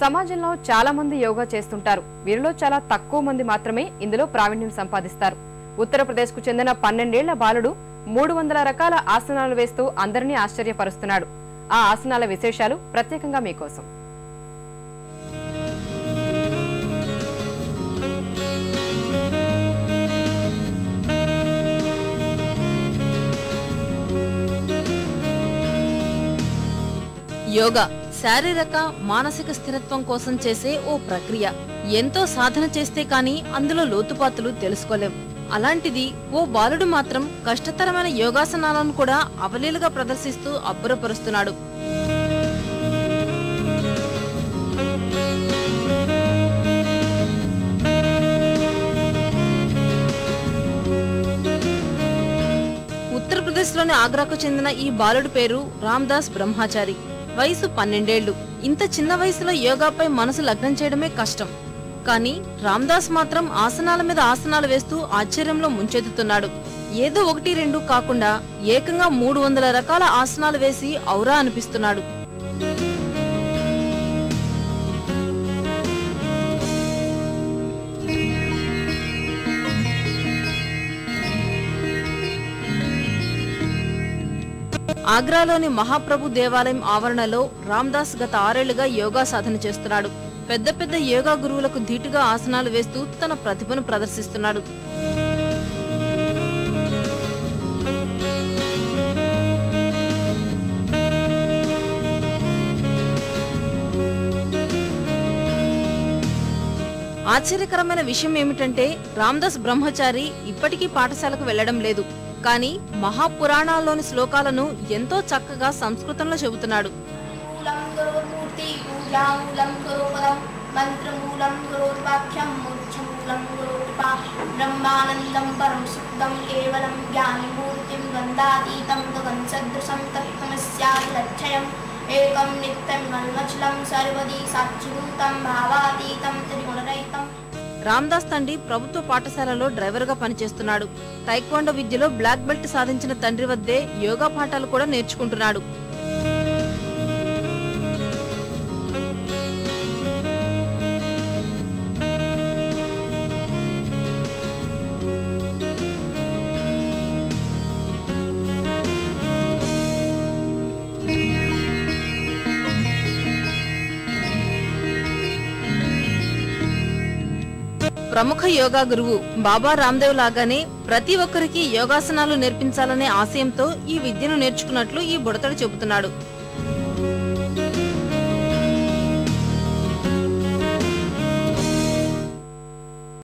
సమాజంలో చాలా మంది యోగా చేస్తుంటారు. వీరిలో చాలా తక్కువ మంది మాత్రమే ఇందులో ప్రావీణ్యం సంపాదిస్తారు. ఉత్తరప్రదేశ్కు చెందిన 12 ఏళ్ల బాలుడు 300 రకాల ఆసనాలు వేస్తూ అందరినీ ఆశ్చర్యపరుస్తున్నాడు. ఆ ఆసనాల విశేషాలు ప్రత్యేకంగా మీకోసం. యోగా శారీరక మానసిక స్థిరత్వం కోసం చేసే ఓ ప్రక్రియ. ఎంతో సాధన చేస్తే కాని అందులో లోతుపాతులు తెలుసుకోలేం. అలాంటిది ఓ బాలుడు మాత్రం కష్టతరమైన యోగాసనాలను కూడా అవలీలుగా ప్రదర్శిస్తూ అబ్బురపరుస్తున్నాడు. ఉత్తరప్రదేశ్లోని ఆగ్రాకు చెందిన ఈ బాలుడి పేరు రామ్దాస్ బ్రహ్మచారి. వయసు 12 ఏళ్లు. ఇంత చిన్న వయసులో యోగాపై మనసు లగ్నం చేయడమే కష్టం. కానీ రామ్దాస్ మాత్రం ఆసనాల మీద ఆసనాలు వేస్తూ ఆశ్చర్యంలో ముంచెత్తుతున్నాడు. ఏదో 1-2 కాకుండా ఏకంగా 300 రకాల ఆసనాలు వేసి ఔరా అనిపిస్తున్నాడు. ఆగ్రాలోని మహాప్రభు దేవాలయం ఆవరణలో రామ్దాస్ గత 6 ఏళ్లుగా యోగా సాధన చేస్తున్నాడు. పెద్ద పెద్ద యోగా గురువులకు ధీటుగా ఆసనాలు వేస్తూ తన ప్రతిభను ప్రదర్శిస్తున్నాడు. ఆశ్చర్యకరమైన విషయం ఏమిటంటే రామ్దాస్ బ్రహ్మచారి ఇప్పటికీ పాఠశాలకు వెళ్లడం లేదు. కానీ మహాపురాణాల్లోని శ్లోకాలను ఎంతో చక్కగా సంస్కృతంలో చెబుతున్నాడు. రామ్దాస్ తండ్రి ప్రభుత్వ పాఠశాలలో డ్రైవర్ గా పనిచేస్తున్నాడు. టైక్వాండో విద్యలో బ్లాక్ బెల్ట్ సాధించిన తండ్రి వద్దే యోగా పాఠాలు కూడా నేర్చుకుంటున్నాడు. ప్రముఖ యోగా గురువు బాబా రామ్దేవ్ లాగానే ప్రతి ఒక్కరికి యోగాసనాలు నేర్పించాలనే ఆశయంతో ఈ విద్యను నేర్చుకున్నట్లు ఈ బుడతడు చెబుతున్నాడు.